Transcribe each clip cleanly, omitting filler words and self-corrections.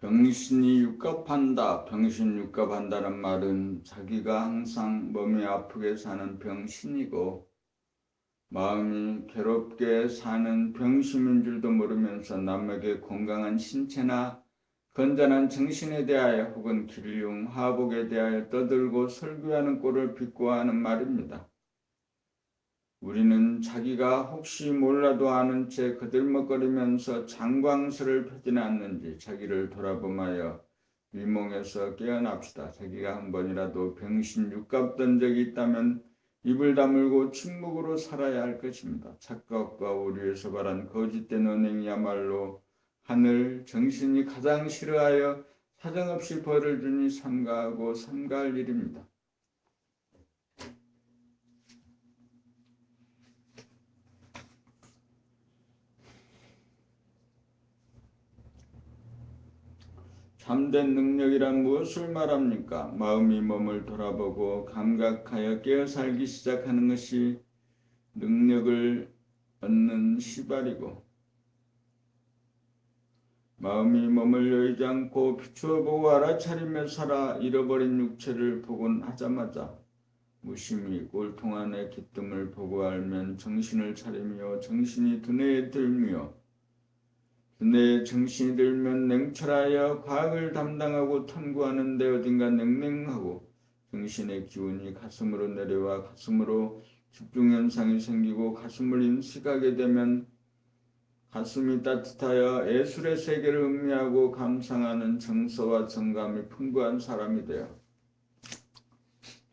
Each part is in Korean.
병신이 육갑한다. 병신 육갑한다는 말은 자기가 항상 몸이 아프게 사는 병신이고 마음이 괴롭게 사는 병심인 줄도 모르면서 남에게 건강한 신체나 건전한 정신에 대하여 혹은 길흉, 화복에 대하여 떠들고 설교하는 꼴을 비꼬아하는 말입니다. 우리는 자기가 혹시 몰라도 아는 채 거들먹거리면서 장광설을 펴지는 않는지 자기를 돌아보며 위몽에서 깨어납시다. 자기가 한 번이라도 병신 육갑던 적이 있다면 입을 다물고 침묵으로 살아야 할 것입니다. 착각과 오류에서 발한 거짓된 언행이야말로 하늘 정신이 가장 싫어하여 사정없이 벌을 주니 삼가하고 삼가할 일입니다. 참된 능력이란 무엇을 말합니까? 마음이 몸을 돌아보고 감각하여 깨어 살기 시작하는 것이 능력을 얻는 시발이고 마음이 몸을 여의지 않고 비추어 보고 알아차리며 살아 잃어버린 육체를 보곤 하자마자 무심히 꼴통 안의 기뜸을 보고 알면 정신을 차리며 정신이 두뇌에 들며 두뇌에 정신이 들면 냉철하여 과학을 담당하고 탐구하는 데 어딘가 냉랭하고 정신의 기운이 가슴으로 내려와 가슴으로 집중현상이 생기고 가슴을 인식하게 되면 가슴이 따뜻하여 예술의 세계를 음미하고 감상하는 정서와 정감이 풍부한 사람이 되어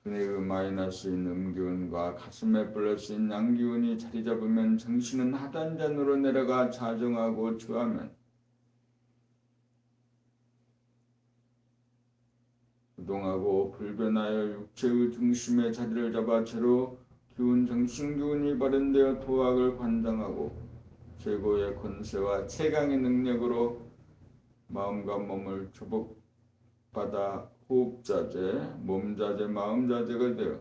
두뇌의 마이너스인 음기운과 가슴에 플러스인 양기운이 자리 잡으면 정신은 하단전으로 내려가 자정하고 주하면 부동하고 불변하여 육체의 중심에 자리를 잡아 제로 기운 정신기운이 발현되어 도학을 관장하고 최고의 권세와 최강의 능력으로 마음과 몸을 조복받아 호흡자재, 몸자재, 마음자재가 되어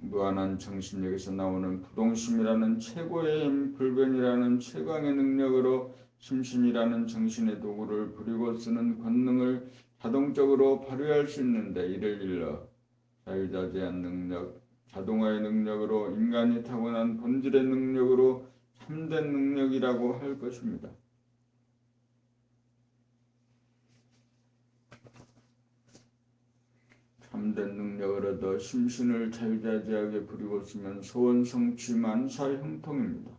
무한한 정신력에서 나오는 부동심이라는 최고의 힘, 불변이라는 최강의 능력으로 심신이라는 정신의 도구를 부리고 쓰는 권능을 자동적으로 발휘할 수 있는데 이를 일러 자유자재한 능력, 자동화의 능력으로 인간이 타고난 본질의 능력으로 참된 능력이라고 할 것입니다. 참된 능력을 얻어 심신을 자유자재하게 부리고 쓰면 소원 성취 만사 형통입니다.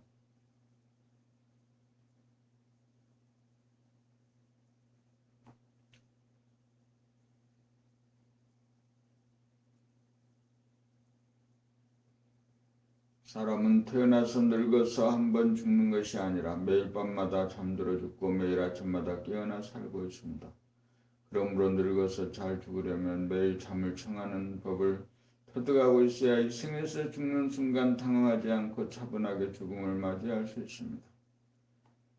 사람은 태어나서 늙어서 한 번 죽는 것이 아니라 매일 밤마다 잠들어 죽고 매일 아침마다 깨어나 살고 있습니다. 그러므로 늙어서 잘 죽으려면 매일 잠을 청하는 법을 터득하고 있어야 이 생에서 죽는 순간 당황하지 않고 차분하게 죽음을 맞이할 수 있습니다.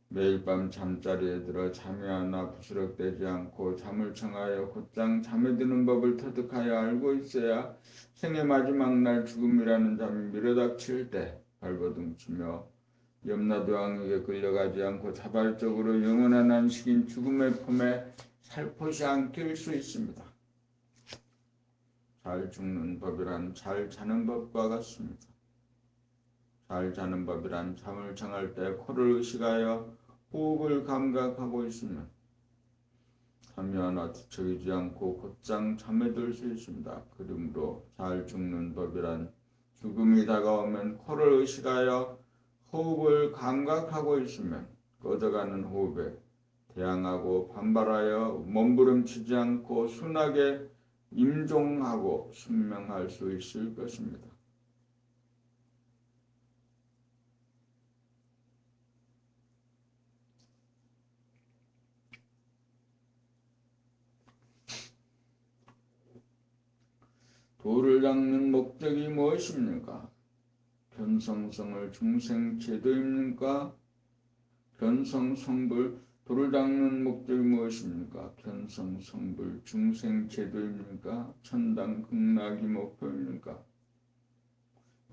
매일 밤 잠자리에 들어 잠이 안 와 부스럭대지 않고 잠을 청하여 곧장 잠에 드는 법을 터득하여 알고 있어야 생의 마지막 날 죽음이라는 잠이 밀어닥칠 때 발버둥치며 염라대왕에게 끌려가지 않고 자발적으로 영원한 안식인 죽음의 품에 살포시 안길 수 있습니다. 잘 죽는 법이란 잘 자는 법과 같습니다. 잘 자는 법이란 잠을 청할 때 코를 의식하여 호흡을 감각하고 있으면 잠이 하나 뒤척이지 않고 곧장 잠에 들 수 있습니다. 그러므로 잘 죽는 법이란 죽음이 다가오면 코를 의식하여 호흡을 감각하고 있으면 꺼져가는 호흡에 대항하고 반발하여 몸부림치지 않고 순하게 임종하고 순명할 수 있을 것입니다. 도를 닦는 목적이 무엇입니까? 견성성을 중생제도입니까? 견성성불 도를 닦는 목적이 무엇입니까? 견성성불 중생제도입니까? 천당 극락이 목표입니까?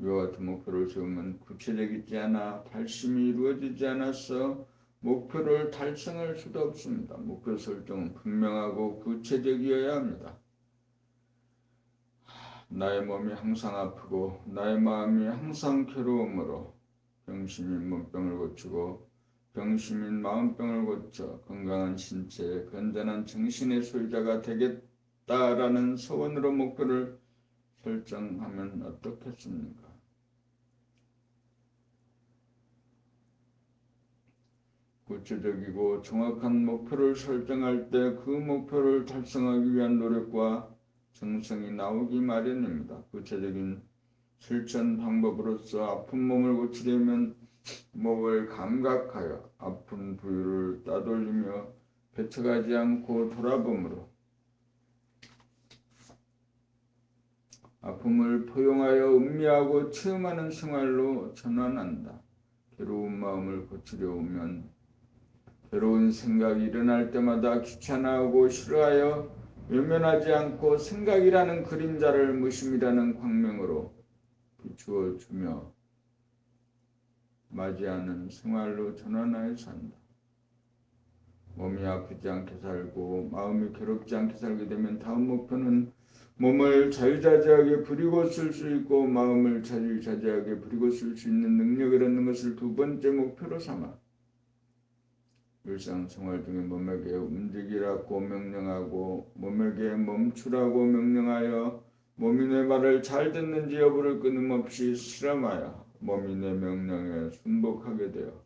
이와 같은 목표를 세우면 구체적이지 않아 발심이 이루어지지 않아서 목표를 달성할 수도 없습니다. 목표 설정은 분명하고 구체적이어야 합니다. 나의 몸이 항상 아프고 나의 마음이 항상 괴로움으로 병심인 몸병을 고치고 병심인 마음병을 고쳐 건강한 신체에 건전한 정신의 소유자가 되겠다라는 소원으로 목표를 설정하면 어떻겠습니까? 구체적이고 정확한 목표를 설정할 때 그 목표를 달성하기 위한 노력과 정성이 나오기 마련입니다. 구체적인 실천 방법으로서 아픈 몸을 고치려면 몸을 감각하여 아픈 부위를 따돌리며 배척하지 않고 돌아봄으로 아픔을 포용하여 음미하고 체험하는 생활로 전환한다. 괴로운 마음을 고치려 오면 괴로운 생각이 일어날 때마다 귀찮아하고 싫어하여 외면하지 않고 생각이라는 그림자를 무심이라는 광명으로 비추어 주며 맞이하는 생활로 전환하여 산다. 몸이 아프지 않게 살고 마음이 괴롭지 않게 살게 되면 다음 목표는 몸을 자유자재하게 부리고 쓸 수 있고 마음을 자유자재하게 부리고 쓸 수 있는 능력을 얻는 것을 두 번째 목표로 삼아 일상생활 중에 몸에게 움직이라고 명령하고 몸에게 멈추라고 명령하여 몸이 내 말을 잘 듣는지 여부를 끊임없이 실험하여 몸이 내 명령에 순복하게 되어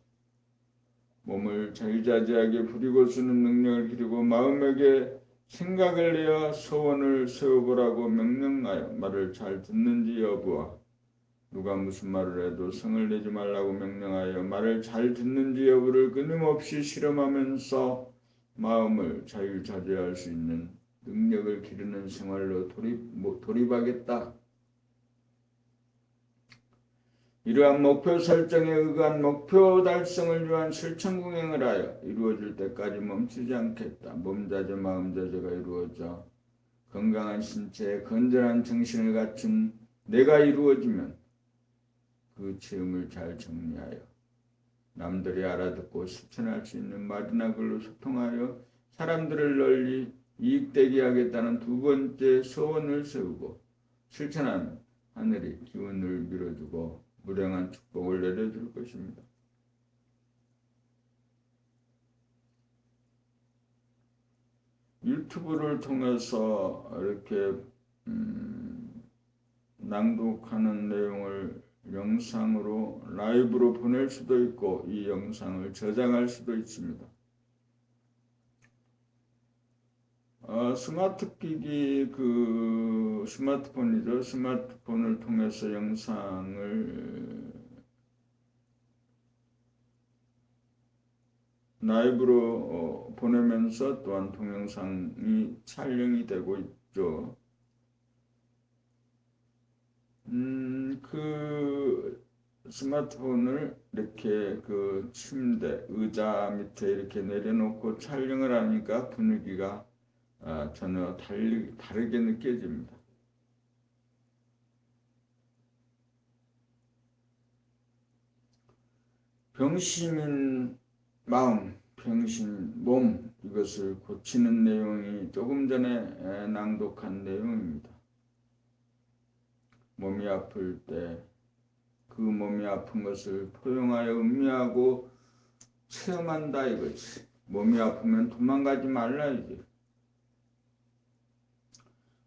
몸을 자유자재하게 부리고 쓰는 능력을 기르고 마음에게 생각을 내어 소원을 세워보라고 명령하여 말을 잘 듣는지 여부와 누가 무슨 말을 해도 성을 내지 말라고 명령하여 말을 잘 듣는지 여부를 끊임없이 실험하면서 마음을 자유자재할 수 있는 능력을 기르는 생활로 돌입하겠다. 이러한 목표 설정에 의한 목표 달성을 위한 실천 공행을 하여 이루어질 때까지 멈추지 않겠다. 몸자재 마음자재가 이루어져 건강한 신체에 건전한 정신을 갖춘 내가 이루어지면 그 체험을 잘 정리하여 남들이 알아듣고 실천할 수 있는 말이나 글로 소통하여 사람들을 널리 이익되게 하겠다는 두 번째 소원을 세우고 실천하면 하늘이 기운을 밀어주고 무량한 축복을 내려줄 것입니다. 유튜브를 통해서 이렇게 낭독하는 내용을 영상으로 라이브로 보낼 수도 있고 이 영상을 저장할 수도 있습니다. 스마트 기기 스마트폰이죠. 스마트폰을 통해서 영상을 라이브로 보내면서 또한 동영상이 촬영이 되고 있죠. 그 스마트폰을 이렇게 그 침대, 의자 밑에 이렇게 내려놓고 촬영을 하니까 분위기가 전혀 다르게 느껴집니다. 병심인 마음, 병신 몸 이것을 고치는 내용이 조금 전에 낭독한 내용입니다. 몸이 아플 때 그 몸이 아픈 것을 포용하여 음미하고 체험한다 이거지. 몸이 아프면 도망가지 말라야지.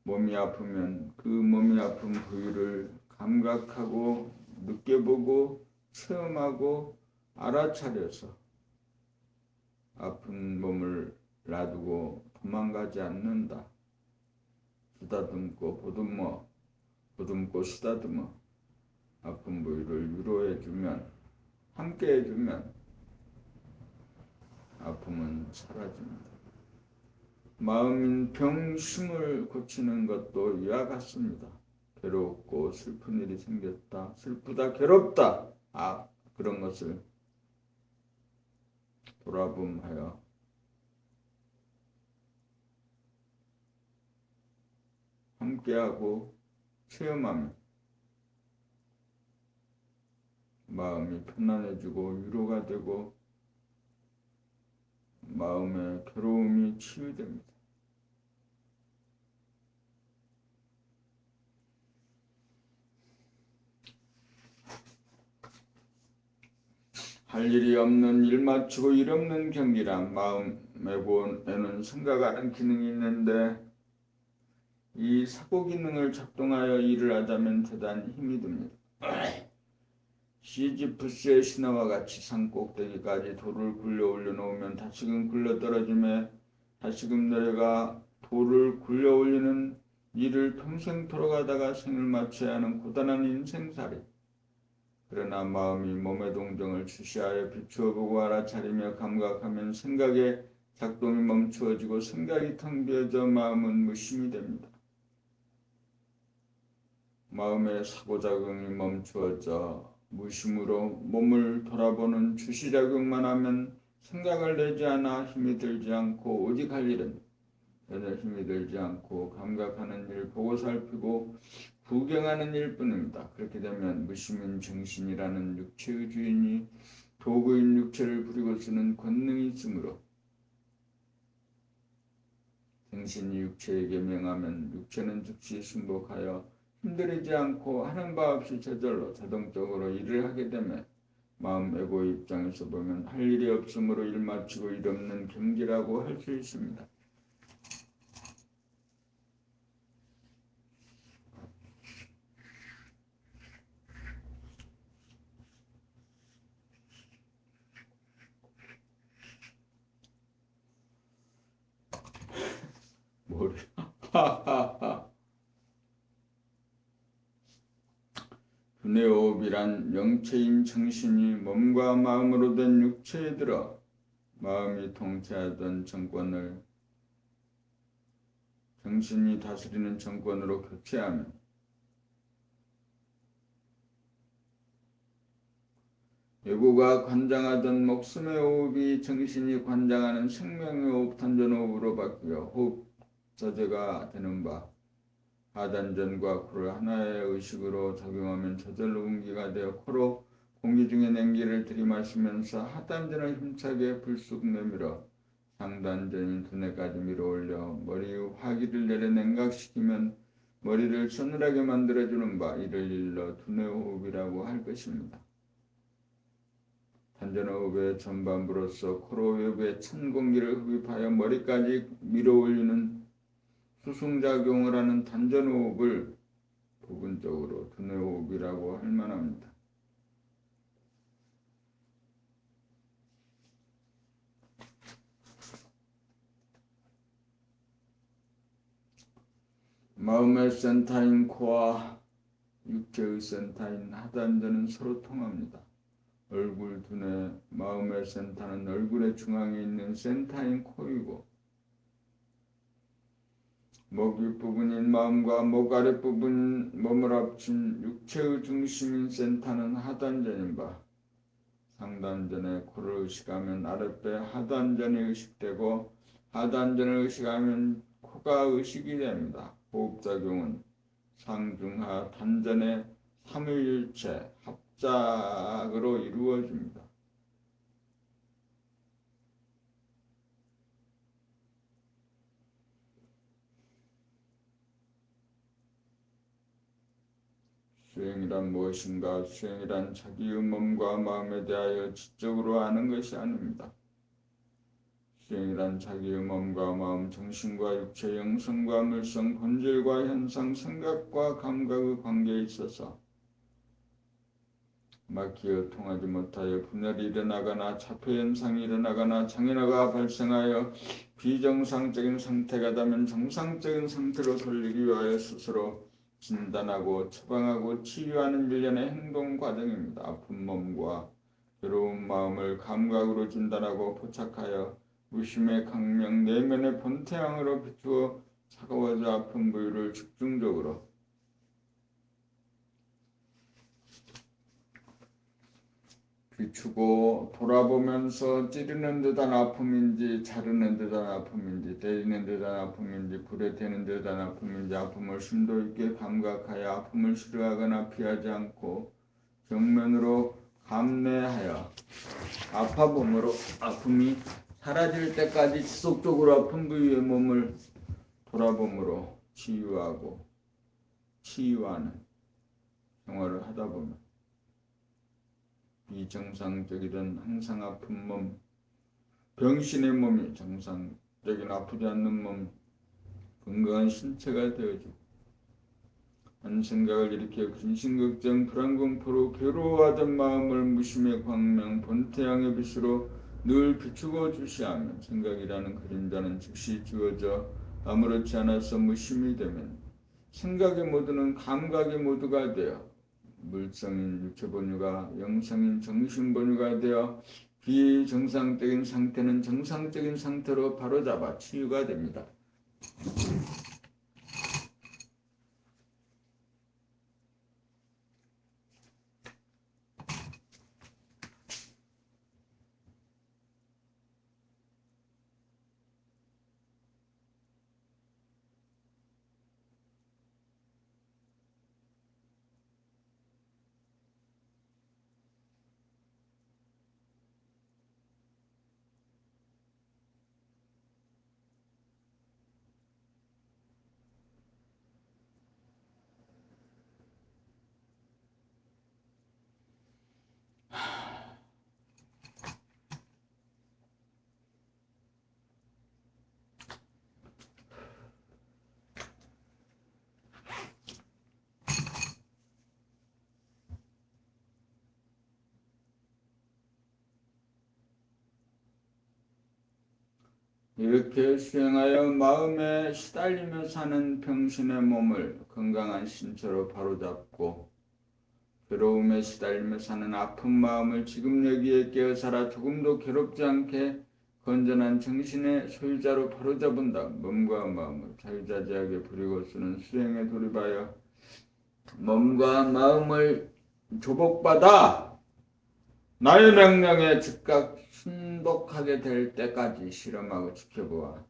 몸이 아프면 그 몸이 아픈 부위를 감각하고 느껴보고 체험하고 알아차려서 아픈 몸을 놔두고 도망가지 않는다. 쓰다듬고 보듬고 쓰다듬어 아픈 부위를 위로해주면 함께 해주면 아픔은 사라집니다. 마음인 병심을 고치는 것도 이와 같습니다. 괴롭고 슬픈 일이 생겼다. 슬프다. 괴롭다. 그런 것을 돌아봄하여 함께하고 체험하며 마음이 편안해지고 위로가 되고 마음의 괴로움이 치유됩니다. 할 일이 없는 일 맞추고 일 없는 경기란 마음에는 생각하는 기능이 있는데 이 사고 기능을 작동하여 일을 하자면 대단히 힘이 듭니다. 시지프스의 신화와 같이 산 꼭대기까지 돌을 굴려 올려놓으면 다시금 굴러 떨어짐에 다시금 내려가 돌을 굴려 올리는 일을 평생토록 하다가 생을 마쳐야 하는 고단한 인생살이. 그러나 마음이 몸의 동정을 주시하여 비추어 보고 알아차리며 감각하면 생각의 작동이 멈추어지고 생각이 텅 비어져 마음은 무심이 됩니다. 마음의 사고작용이 멈추어져 무심으로 몸을 돌아보는 주시작용만 하면 생각을 내지 않아 힘이 들지 않고 오직 할 일은 전혀 힘이 들지 않고 감각하는 일, 보고 살피고 구경하는 일뿐입니다. 그렇게 되면 무심인 정신이라는 육체의 주인이 도구인 육체를 부리고 쓰는 권능이 있으므로 정신이 육체에게 명하면 육체는 즉시 순복하여 힘들이지 않고 하는 바 없이 저절로 자동적으로 일을 하게 되면 마음 에고의 입장에서 보면 할 일이 없으므로 일 마치고 일 없는 경지라고 할 수 있습니다. 하하하. 두뇌 호흡이란 영체인 정신이 몸과 마음으로 된 육체에 들어 마음이 통치하던 정권을 정신이 다스리는 정권으로 교체하며 에고가 관장하던 목숨의 호흡이 정신이 관장하는 생명의 호흡, 단전호흡으로 바뀌어 호흡 자재가 되는 바 하단전과 코를 하나의 의식으로 작용하면 저절로 공기가 되어 코로 공기 중에 냉기를 들이마시면서 하단전을 힘차게 불쑥 내밀어 상단전인 두뇌까지 밀어올려 머리의 화기를 내려 냉각시키면 머리를 서늘하게 만들어주는 바 이를 일러 두뇌호흡이라고 할 것입니다. 단전호흡의 전반부로서 코로 외부에 찬 공기를 흡입하여 머리까지 밀어올리는 수승작용을 하는 단전호흡을 부분적으로 두뇌호흡이라고 할 만합니다. 마음의 센터인 코와 육체의 센터인 하단전은 서로 통합니다. 얼굴, 두뇌, 마음의 센터는 얼굴의 중앙에 있는 센터인 코이고 목 윗부분인 마음과 목 아랫부분 몸을 합친 육체의 중심인 센터는 하단전인 바 상단전에 코를 의식하면 아랫배 하단전이 의식되고 하단전을 의식하면 코가 의식이 됩니다. 호흡작용은 상중하 단전의 삼위일체 합작으로 이루어집니다. 수행이란 무엇인가? 수행이란 자기의 몸과 마음에 대하여 지적으로 아는 것이 아닙니다. 수행이란 자기의 몸과 마음, 정신과 육체, 영성과 물성, 본질과 현상, 생각과 감각의 관계에 있어서 막히어 통하지 못하여 분열이 일어나거나 자폐현상이 일어나거나 장애가 발생하여 비정상적인 상태가 되면 정상적인 상태로 돌리기 위하여 스스로 진단하고 처방하고 치유하는 일련의 행동 과정입니다. 아픈 몸과 괴로운 마음을 감각으로 진단하고 포착하여 무심의 강명 내면의 본태양으로 비추어 차가워져 아픈 부위를 집중적으로 비추고 돌아보면서 찌르는 듯한 아픔인지 자르는 듯한 아픔인지 때리는 듯한 아픔인지 불에 태는 듯한 아픔인지 아픔을 심도 있게 감각하여 아픔을 싫어하거나 피하지 않고 정면으로 감내하여 아파봄으로 아픔이 사라질 때까지 지속적으로 아픈 부위의 몸을 돌아봄으로 치유하는 생활을 하다 보면 비정상적이던 항상 아픈 몸, 병신의 몸이 정상적인 아프지 않는 몸, 건강한 신체가 되어지고 한 생각을 일으켜 근심걱정 불안공포로 괴로워하던 마음을 무심의 광명 본태양의 빛으로 늘 비추고 주시하며 생각이라는 그림자는 즉시 지워져 아무렇지 않아서 무심이 되면 생각의 모두는 감각의 모두가 되어 물성인 육체본유가 영성인 정신본유가 되어 비정상적인 상태는 정상적인 상태로 바로잡아 치유가 됩니다. 이렇게 수행하여 마음에 시달리며 사는 병신의 몸을 건강한 신체로 바로잡고 괴로움에 시달리며 사는 아픈 마음을 지금 여기에 깨어 살아 조금도 괴롭지 않게 건전한 정신의 소유자로 바로잡은다. 몸과 마음을 자유자재하게 부리고 쓰는 수행에 돌입하여 몸과 마음을 조복받아 나의 명령에 즉각 순독하게 될 때까지 실험하고 지켜보아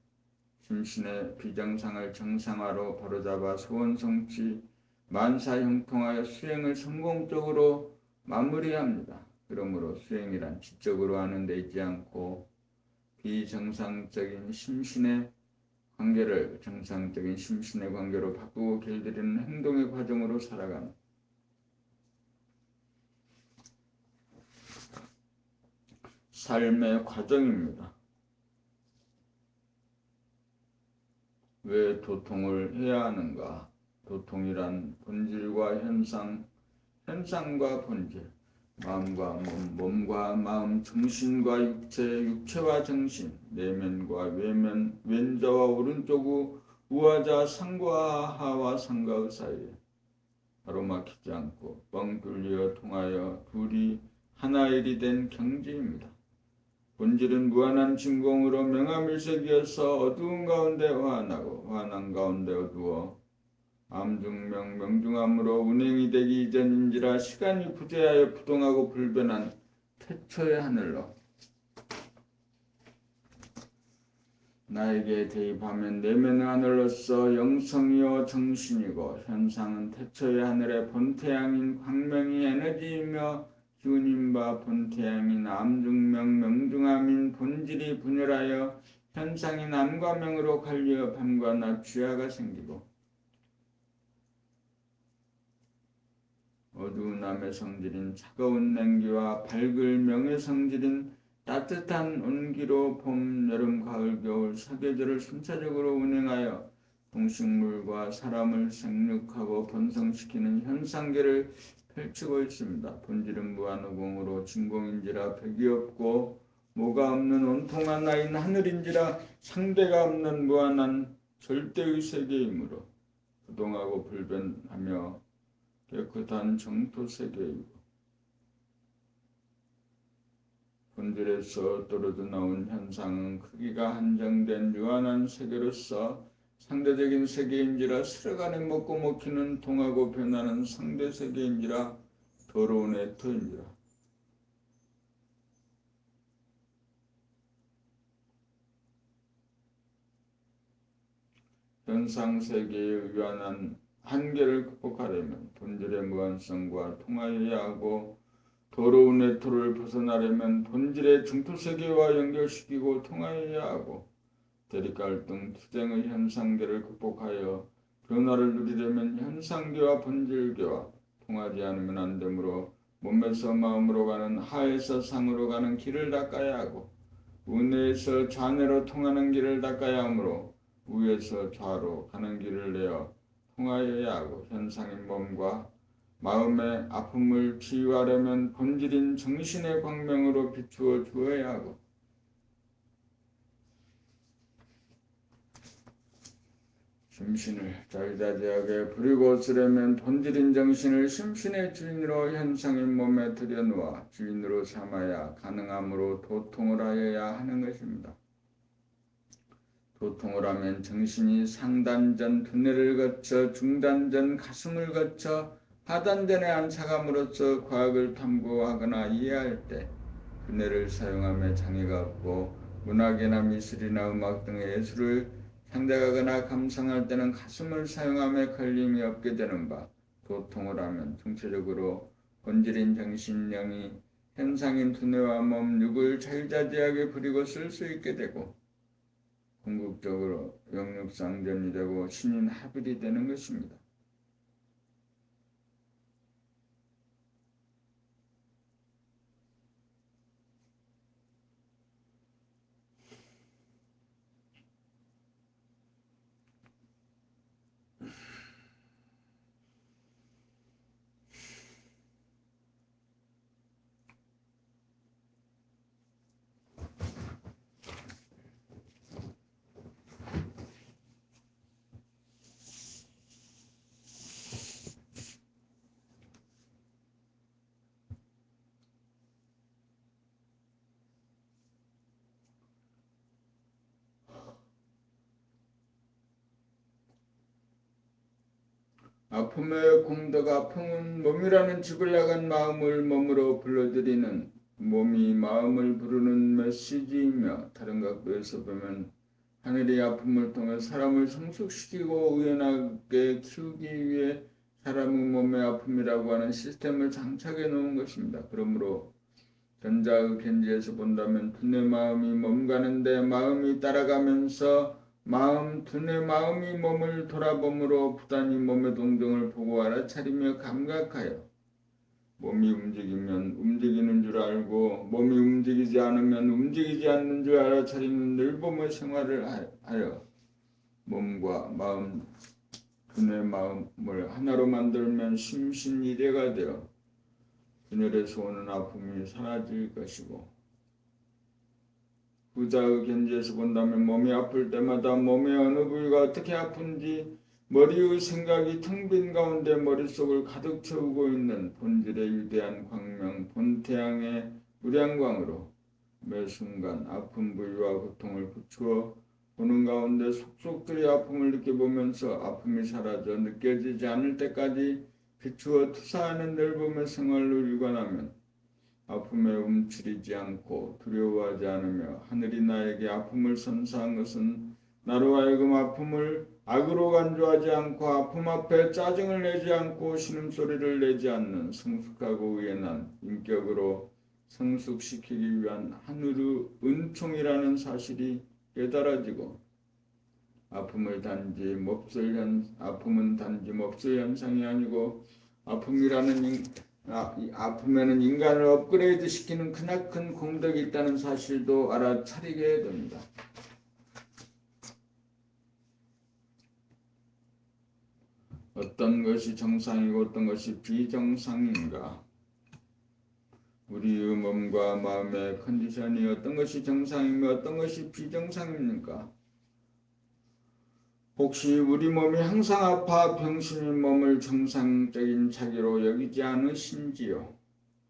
심신의 비정상을 정상화로 바로잡아 소원 성취 만사형통하여 수행을 성공적으로 마무리합니다. 그러므로 수행이란 지적으로 하는 데 있지 않고 비정상적인 심신의 관계를 정상적인 심신의 관계로 바꾸고 길들이는 행동의 과정으로 살아가는 삶의 과정입니다. 왜 도통을 해야 하는가? 도통이란 본질과 현상, 현상과 본질, 마음과 몸, 몸과 마음, 정신과 육체, 육체와 정신, 내면과 외면, 왼자와 오른쪽, 우하자, 상과 하와 상가의 사이에 가로막히지 않고 뻥 뚫려 통하여 둘이 하나일이 된 경지입니다. 본질은 무한한 진공으로 명암일색이어서 어두운 가운데 환하고 환한 가운데 어두워 암중명 명중암으로 운행이 되기 이전인지라 시간이 부재하여 부동하고 불변한 태초의 하늘로 나에게 대입하면 내면의 하늘로서 영성이요 정신이고 현상은 태초의 하늘의 본태양인 광명이 에너지이며 기운인 바 본태양인 암중명 명중암인 본질이 분열하여 현상인 암과 명으로 갈려 밤과 낮 주야가 생기고 어두운 암의 성질인 차가운 냉기와 밝을 명의 성질인 따뜻한 온기로 봄, 여름, 가을, 겨울 사계절을 순차적으로 운행하여 동식물과 사람을 생육하고 번성시키는 현상계를 펼치고 있습니다. 본질은 무한오공으로 진공인지라 벽이 없고 모가 없는 온통한 나인 하늘인지라 상대가 없는 무한한 절대의 세계이므로 부동하고 불변하며 깨끗한 정토 세계이고 본질에서 떨어져 나온 현상은 크기가 한정된 유한한 세계로서 상대적인 세계인지라 스르간에 먹고 먹히는 동하고 변하는 상대 세계인지라 더러운 애터인지라 현상 세계의 유한한 한계를 극복하려면 본질의 무한성과 통하여야 하고 더러운 애토를 벗어나려면 본질의 중토세계와 연결시키고 통하여야 하고 대립갈등, 투쟁의 현상계를 극복하여 변화를 누리려면 현상계와 본질계와 통하지 않으면 안 되므로 몸에서 마음으로 가는 하에서 상으로 가는 길을 닦아야 하고 우내에서 좌내로 통하는 길을 닦아야 하므로 우에서 좌로 가는 길을 내어 통하여야 하고 현상인 몸과 마음의 아픔을 치유하려면 본질인 정신의 광명으로 비추어 주어야 하고 심신을 자유자재하게 부리고 쓰려면 본질인 정신을 심신의 주인으로 현상인 몸에 들여놓아 주인으로 삼아야 가능하므로 도통을 하여야 하는 것입니다. 도통을 하면 정신이 상단전 두뇌를 거쳐 중단전 가슴을 거쳐 하단전에 안착함으로써 과학을 탐구하거나 이해할 때 두뇌를 사용하며 장애가 없고 문학이나 미술이나 음악 등의 예술을 창작하거나 감상할 때는 가슴을 사용하며 걸림이 없게 되는 바 도통을 하면 총체적으로 본질인 정신, 영이 현상인 두뇌와 몸, 육을 자유자재하게 부리고 쓸 수 있게 되고 궁극적으로 영육상전이 되고 신인 합일이 되는 것입니다. 아픔의 공덕 아픔은 몸이라는 집을 나간 마음을 몸으로 불러들이는 몸이 마음을 부르는 메시지이며 다른 각도에서 보면 하늘이 아픔을 통해 사람을 성숙시키고 의연하게 키우기 위해 사람의 몸의 아픔이라고 하는 시스템을 장착해 놓은 것입니다. 그러므로 전자의 견지에서 본다면 두뇌 마음이 몸 가는데 마음이 따라가면서 두뇌 마음이 몸을 돌아봄으로 부단히 몸의 동정을 보고 알아차리며 감각하여 몸이 움직이면 움직이는 줄 알고 몸이 움직이지 않으면 움직이지 않는 줄 알아차리는 늘봄의 생활을 하여 몸과 마음, 두뇌 마음을 하나로 만들면 심신일해가 되어 분열에서 오는 아픔이 사라질 것이고 후자의 견지에서 본다면 몸이 아플 때마다 몸의 어느 부위가 어떻게 아픈지 머리의 생각이 텅 빈 가운데 머릿속을 가득 채우고 있는 본질의 위대한 광명 본태양의 무량광으로 매 순간 아픈 부위와 고통을 비추어 보는 가운데 속속들이 아픔을 느껴보면서 아픔이 사라져 느껴지지 않을 때까지 비추어 투사하는 넓음의 생활로 일관하면 아픔에 움츠리지 않고 두려워하지 않으며 하늘이 나에게 아픔을 선사한 것은 나로 하여금 아픔을 악으로 간주하지 않고 아픔 앞에 짜증을 내지 않고 신음소리를 내지 않는 성숙하고 의연한 인격으로 성숙시키기 위한 하늘의 은총이라는 사실이 깨달아지고 아픔은 단지 몹쓸 현상이 아니고 아픔에는 인간을 업그레이드 시키는 크나큰 공덕이 있다는 사실도 알아차리게 됩니다. 어떤 것이 정상이고 어떤 것이 비정상인가? 우리의 몸과 마음의 컨디션이 어떤 것이 정상이며 어떤 것이 비정상입니까? 혹시 우리 몸이 항상 아파 병신인 몸을 정상적인 자기로 여기지 않으신지요?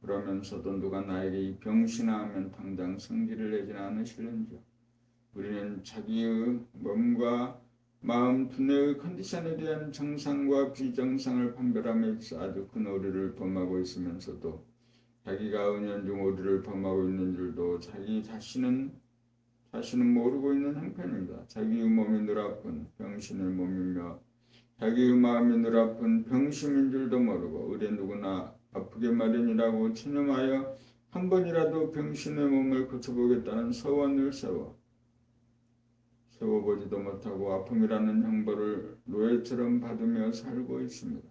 그러면서도 누가 나에게 이 병신아 하면 당장 성질을 내지는 않으실는지요? 우리는 자기의 몸과 마음, 두뇌의 컨디션에 대한 정상과 비정상을 판별함에 있어 아주 큰 오류를 범하고 있으면서도 자기가 은연중 오류를 범하고 있는 줄도 자기 자신은 모르고 있는 형편입니다. 자기의 몸이 늘 아픈 병신의 몸이며 자기의 마음이 늘 아픈 병심인 줄도 모르고 의뢰 누구나 아프게 마련이라고 체념하여 한 번이라도 병신의 몸을 고쳐보겠다는 서원을 세워보지도 못하고 아픔이라는 형벌을 노예처럼 받으며 살고 있습니다.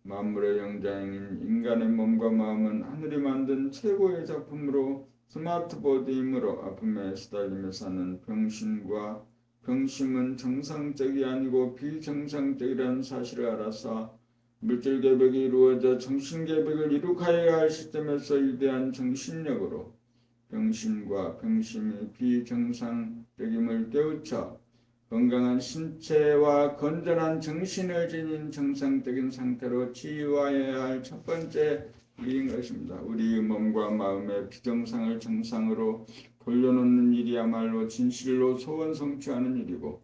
만물의 영장인 인간의 몸과 마음은 하늘이 만든 최고의 작품으로 스마트보디이므로 아픔에 시달리며 사는 병심은 정상적이 아니고 비정상적이라는 사실을 알아서 물질 계백이 이루어져 정신 계백을 이룩하여야 할 시점에서 위대한 정신력으로 병심과 병심이 비정상적임을 깨우쳐 건강한 신체와 건전한 정신을 지닌 정상적인 상태로 치유하여야 할 첫 번째 일인 것입니다. 우리의 몸과 마음의 비정상을 정상으로 돌려놓는 일이야말로 진실로 소원 성취하는 일이고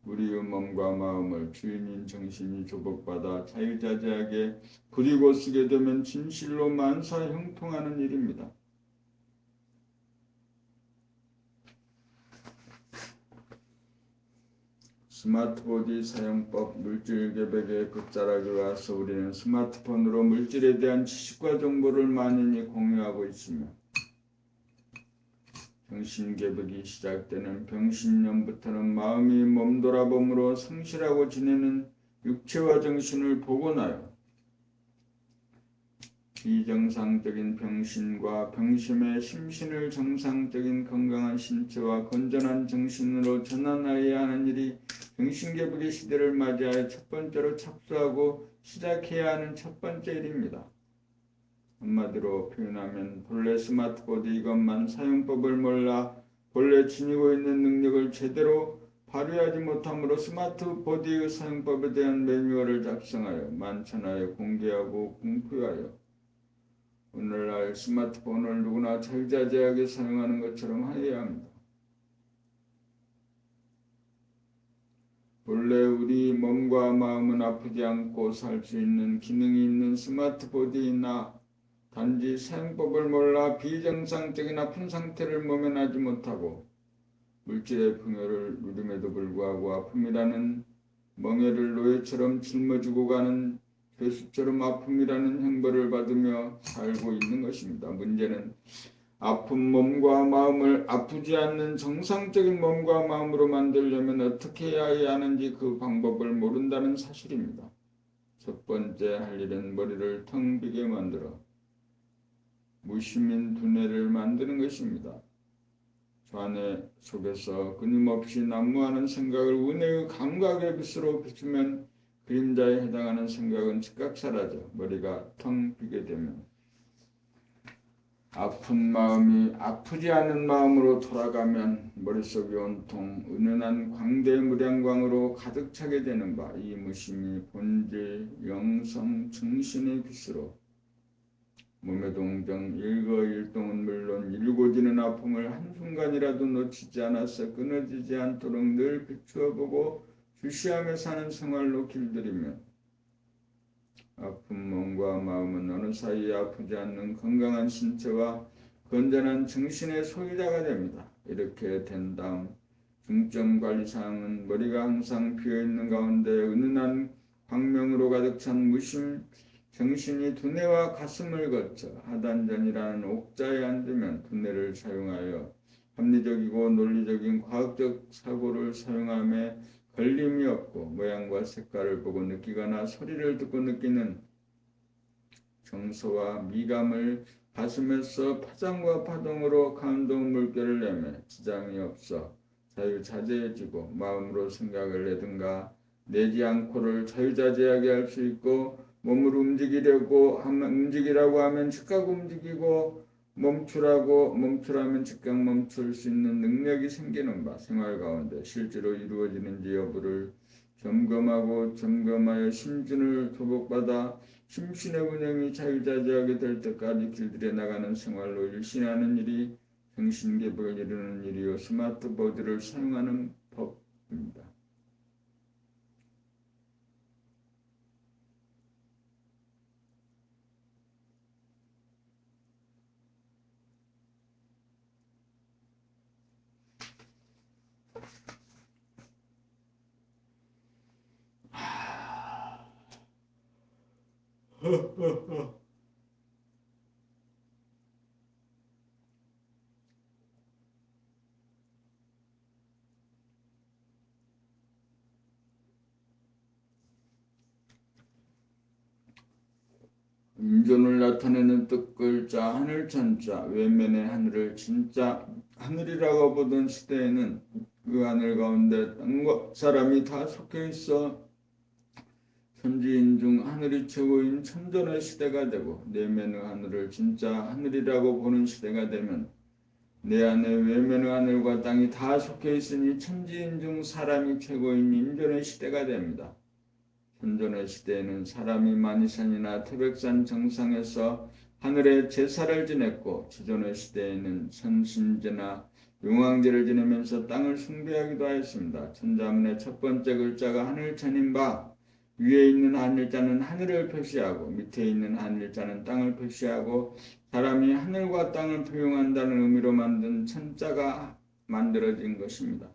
우리의 몸과 마음을 주인인 정신이 조복받아 자유자재하게 부리고 쓰게 되면 진실로 만사 형통하는 일입니다. 스마트보디 사용법 물질 계백의 끝자락에 와서 우리는 스마트폰으로 물질에 대한 지식과 정보를 만연히 공유하고 있으며 정신 계백이 시작되는 병신년부터는 마음이 몸돌아봄으로 성실하고 지내는 육체와 정신을 복원하여 비정상적인 병신과 병심의 심신을 정상적인 건강한 신체와 건전한 정신으로 전환하여야 하는 일이 정신계백의 시대를 맞이하여 첫 번째로 착수하고 시작해야 하는 첫 번째 일입니다. 한마디로 표현하면 본래 스마트보드 이것만 사용법을 몰라 본래 지니고 있는 능력을 제대로 발휘하지 못함으로 스마트보드의 사용법에 대한 매뉴얼을 작성하여 만천하에 공개하고 공표하여 오늘날 스마트폰을 누구나 자유자재하게 사용하는 것처럼 하여야 합니다. 본래 우리 몸과 마음은 아프지 않고 살 수 있는 기능이 있는 스마트보드이나 단지 사용법을 몰라 비정상적인 아픈 상태를 모면하지 못하고 물질의 풍요를 누림에도 불구하고 아픔이라는 멍에를 노예처럼 짊어지고 가는 죄수처럼 아픔이라는 형벌을 받으며 살고 있는 것입니다. 문제는 아픈 몸과 마음을 아프지 않는 정상적인 몸과 마음으로 만들려면 어떻게 해야 하는지 그 방법을 모른다는 사실입니다. 첫 번째 할 일은 머리를 텅 비게 만들어 무심인 두뇌를 만드는 것입니다. 좌뇌 속에서 끊임없이 난무하는 생각을 은혜의 감각의 빛으로 비추면 그림자에 해당하는 생각은 즉각 사라져 머리가 텅 비게 되면 아픈 마음이 아프지 않은 마음으로 돌아가면 머릿속이 온통 은은한 광대무량광으로 가득 차게 되는 바 이 무심이 본질, 영성, 정신의 빛으로 몸의 동정, 일거일동은 물론 일고지는 아픔을 한순간이라도 놓치지 않아서 끊어지지 않도록 늘 비추어보고 주시하며 사는 생활로 길들이면 아픈 몸과 마음은 어느 사이에 아프지 않는 건강한 신체와 건전한 정신의 소유자가 됩니다. 이렇게 된 다음 중점 관리사항은 머리가 항상 비어있는 가운데 은은한 광명으로 가득 찬 무심 정신이 두뇌와 가슴을 거쳐 하단전이라는 옥자에 앉으면 두뇌를 사용하여 합리적이고 논리적인 과학적 사고를 사용하며 걸림이 없고 모양과 색깔을 보고 느끼거나 소리를 듣고 느끼는 정서와 미감을 가슴에서 파장과 파동으로 감동 물결을 내며 지장이 없어 자유자재해지고 마음으로 생각을 내든가 내지 않고를 자유자재하게 할 수 있고 몸을 움직이라고 하면 즉각 움직이고 멈추라면 즉각 멈출 수 있는 능력이 생기는 바 생활 가운데 실제로 이루어지는지 여부를 점검하여 심준을 도복받아 심신의 운영이 자유자재하게 될 때까지 길들여 나가는 생활로 일신하는 일이 정신개벽을 이루는 일이요 스마트보드를 사용하는 법입니다. 인존을 나타내는 뜻글자 하늘천자 외면의 하늘을 진짜 하늘이라고 보던 시대에는 그 하늘 가운데 땅과 사람이 다 속해 있어 천지인 중 하늘이 최고인 천존의 시대가 되고 내면의 하늘을 진짜 하늘이라고 보는 시대가 되면 내 안에 외면의 하늘과 땅이 다 속해 있으니 천지인 중 사람이 최고인 인존의 시대가 됩니다. 천존의 시대에는 사람이 만이산이나 태백산 정상에서 하늘에 제사를 지냈고 지존의 시대에는 선신제나 용왕제를 지내면서 땅을 숭배하기도 하였습니다. 천자문의 첫 번째 글자가 하늘천인 바 위에 있는 하늘자는 하늘을 표시하고 밑에 있는 하늘자는 땅을 표시하고 사람이 하늘과 땅을 표용한다는 의미로 만든 천자가 만들어진 것입니다.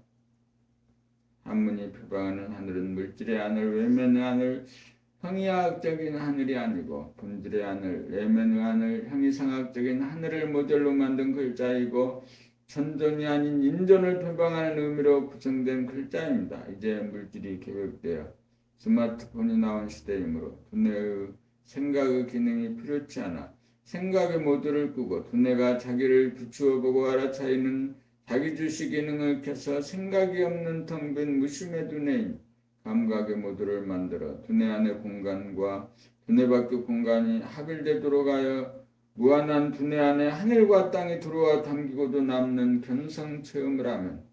한문이 표방하는 하늘은 물질의 하늘, 외면의 하늘, 형이상학적인 하늘이 아니고 본질의 하늘, 외면의 하늘, 형이상학적인 하늘을 모델로 만든 글자이고 천존이 아닌 인존을 표방하는 의미로 구성된 글자입니다. 이제 물질이 계획되어 스마트폰이 나온 시대이므로 두뇌의 생각의 기능이 필요치 않아 생각의 모드를 끄고 두뇌가 자기를 비추어 보고 알아차리는 자기주시 기능을 켜서 생각이 없는 텅 빈 무심의 두뇌인 감각의 모드를 만들어 두뇌 안의 공간과 두뇌 밖의 공간이 합일되도록 하여 무한한 두뇌 안에 하늘과 땅이 들어와 담기고도 남는 견성 체험을 하면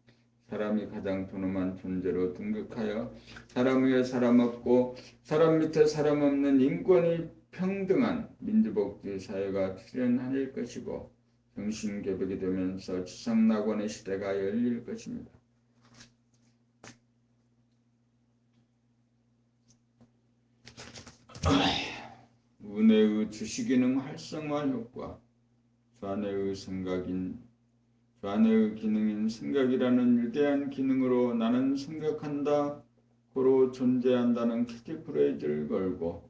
사람이 가장 존엄한 존재로 등극하여 사람 위에 사람 없고 사람 밑에 사람 없는 인권이 평등한 민주복지 사회가 출현할 것이고 정신개벽이 되면서 지상낙원의 시대가 열릴 것입니다. 은혜의 주시기능 활성화 효과 좌뇌의 기능인 생각이라는 위대한 기능으로 나는 생각한다 고로 존재한다는 키티프레이즈를 걸고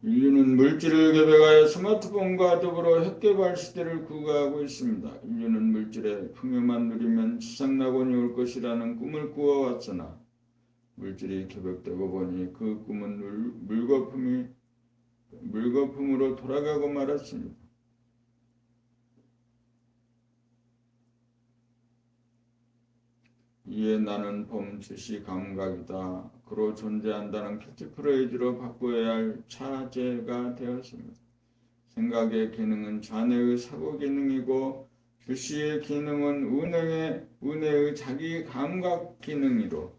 인류는 물질을 개발하여 스마트폰과 더불어 핵개발 시대를 구가하고 있습니다. 인류는 물질의 풍요만 누리면 지상낙원이 올 것이라는 꿈을 꾸어왔으나 물질이 개벽되고 보니 그 꿈은 물거품으로 돌아가고 말았습니다. 이에 나는 범주시 감각이다. 그로 존재한다는 캐치프레이즈로 바꿔야 할 차제가 되었습니다. 생각의 기능은 좌뇌의 사고 기능이고 주시의 기능은 운해의 자기 감각 기능이로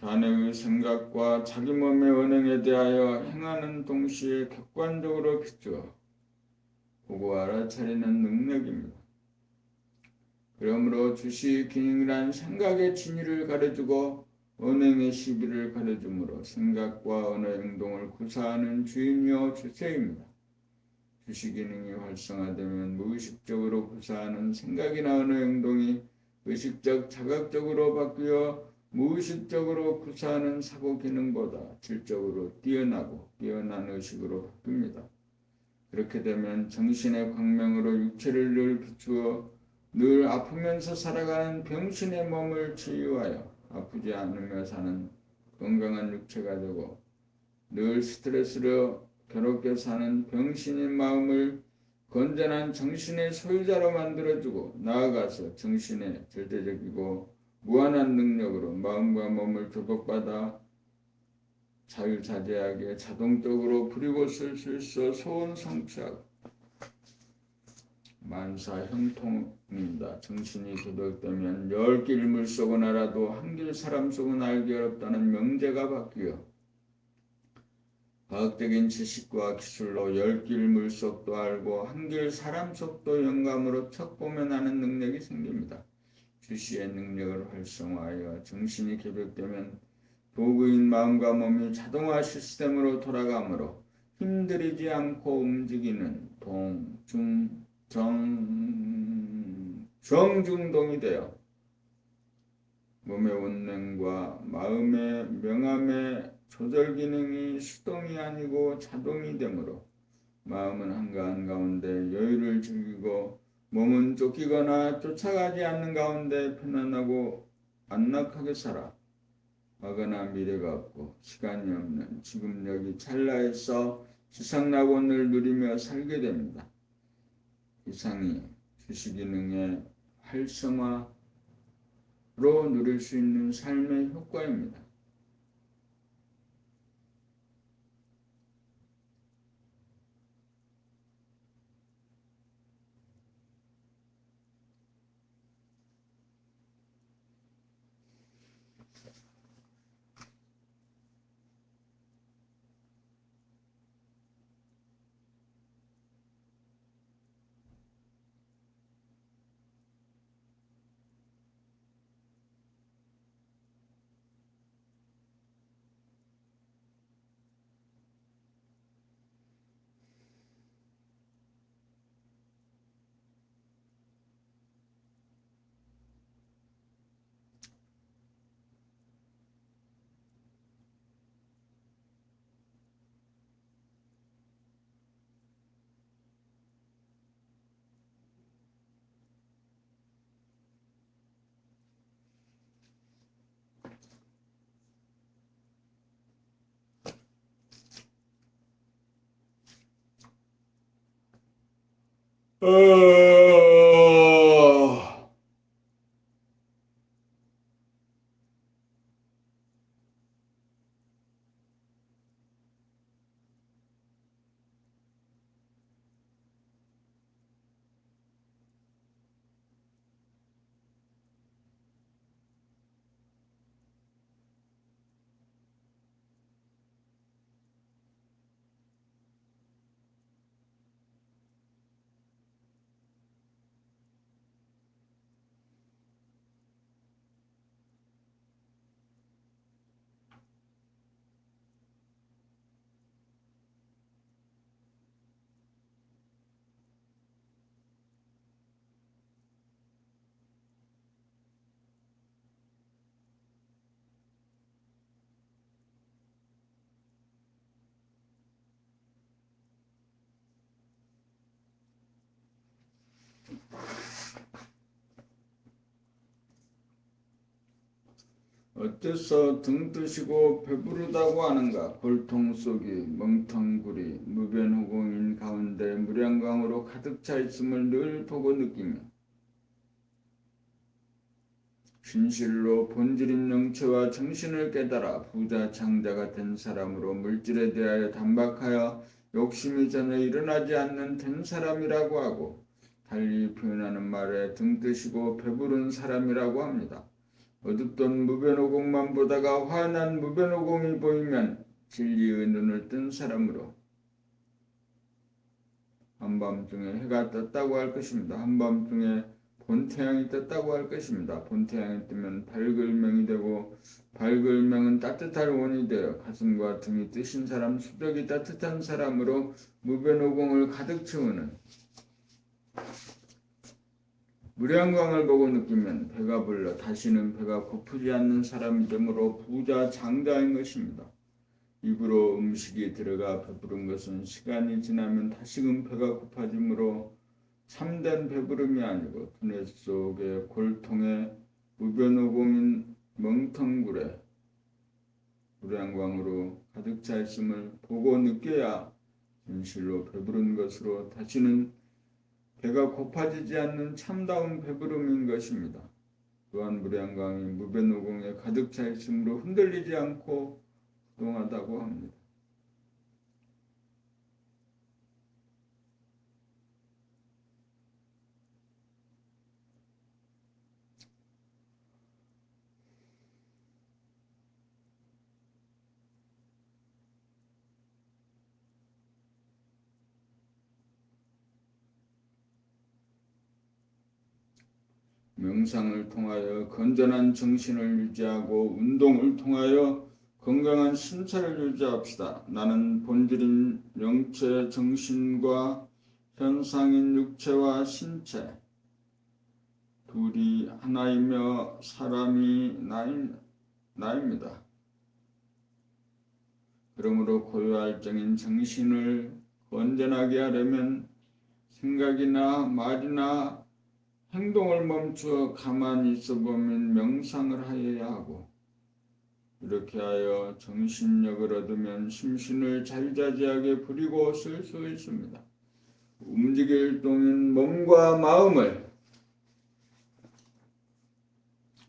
좌뇌의 생각과 자기 몸의 언행에 대하여 행하는 동시에 객관적으로 비추어 보고 알아차리는 능력입니다. 그러므로 주시 기능이란 생각의 진위를 가려주고 언행의 시비를 가려주므로 생각과 언어 행동을 구사하는 주인이요 주체입니다. 주시 기능이 활성화되면 무의식적으로 구사하는 생각이나 언어 행동이 의식적 자각적으로 바뀌어 무의식적으로 구사하는 사고 기능보다 질적으로 뛰어나고 뛰어난 의식으로 바뀝니다. 그렇게 되면 정신의 광명으로 육체를 늘 비추어 늘 아프면서 살아가는 병신의 몸을 치유하여 아프지 않으며 사는 건강한 육체가 되고 늘 스트레스로 괴롭게 사는 병신인 마음을 건전한 정신의 소유자로 만들어주고 나아가서 정신의 절대적이고 무한한 능력으로 마음과 몸을 조복받아 자유자재하게 자동적으로 부리고 쓸 수 있어 소원 성취하고 만사 형통입니다. 정신이 도덕되면 10길 물속은 알아도 한 길 사람 속은 알기 어렵다는 명제가 바뀌어 과학적인 지식과 기술로 10길 물속도 알고 한 길 사람 속도 영감으로 척 보면 아는 능력이 생깁니다. 주시의 능력을 활성화하여 정신이 개벽되면 도구인 마음과 몸이 자동화 시스템으로 돌아가므로 힘들이지 않고 움직이는 정중동이 되어 몸의 원능과 마음의 명암에 조절 기능이 수동이 아니고 자동이 되므로 마음은 한가한 가운데 여유를 즐기고 몸은 쫓기거나 쫓아가지 않는 가운데 편안하고 안락하게 살아. 과거나 미래가 없고 시간이 없는 지금 여기 찰나에서 지상낙원을 누리며 살게 됩니다. 이상이 주시기능의 활성화로 누릴 수 있는 삶의 효과입니다. 어째서 등 뜨시고 배부르다고 하는가? 골통 속이 멍텅구리 무변호공인 가운데 무량광으로 가득 차 있음을 늘 보고 느끼며 진실로 본질인 영체와 정신을 깨달아 부자 장자가 된 사람으로 물질에 대하여 단박하여 욕심이 전혀 일어나지 않는 된 사람이라고 하고, 달리 표현하는 말에 등 뜨시고 배부른 사람이라고 합니다. 어둡던 무변호공만 보다가 환한 무변호공이 보이면 진리의 눈을 뜬 사람으로 한밤중에 해가 떴다고 할 것입니다. 한밤중에 본태양이 떴다고 할 것입니다. 본태양이 뜨면 밝을명이 되고 밝을명은 따뜻할 원이 되어 가슴과 등이 뜨신 사람, 수벽이 따뜻한 사람으로 무변호공을 가득 채우는 무량광을 보고 느끼면 배가 불러 다시는 배가 고프지 않는 사람이 되므로 부자 장자인 것입니다. 입으로 음식이 들어가 배부른 것은 시간이 지나면 다시금 배가 고파지므로 참된 배부름이 아니고 두뇌 속의 골통에 무변호공인 멍텅굴에 무량광으로 가득 차 있음을 보고 느껴야 진실로 배부른 것으로 다시는 배가 고파지지 않는 참다운 배부름인 것입니다. 또한 무량광이 무변호공에 가득 차 있으므로 흔들리지 않고 동하다고 합니다. 명상을 통하여 건전한 정신을 유지하고 운동을 통하여 건강한 신체를 유지합시다. 나는 본질인 영체 정신과 현상인 육체와 신체 둘이 하나이며 사람이 나입니다. 그러므로 고요할정인 정신을 건전하게 하려면 생각이나 말이나 행동을 멈추어 가만히 있어보면 명상을 하여야 하고, 이렇게 하여 정신력을 얻으면 심신을 자유자재하게 부리고 쓸 수 있습니다. 움직일 동인 몸과 마음을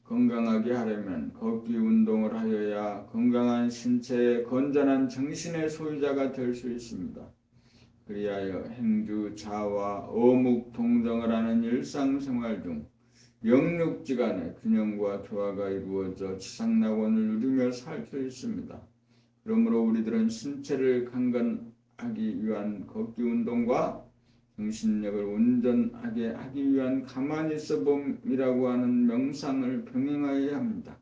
건강하게 하려면 걷기 운동을 하여야 건강한 신체에 건전한 정신의 소유자가 될 수 있습니다. 그리하여 행주, 자와, 어묵, 동정을 하는 일상생활 중 영육지간의 균형과 조화가 이루어져 지상낙원을 누리며 살 수 있습니다. 그러므로 우리들은 신체를 강건하기 위한 걷기 운동과 정신력을 온전하게 하기 위한 가만히 있어봄이라고 하는 명상을 병행하여야 합니다.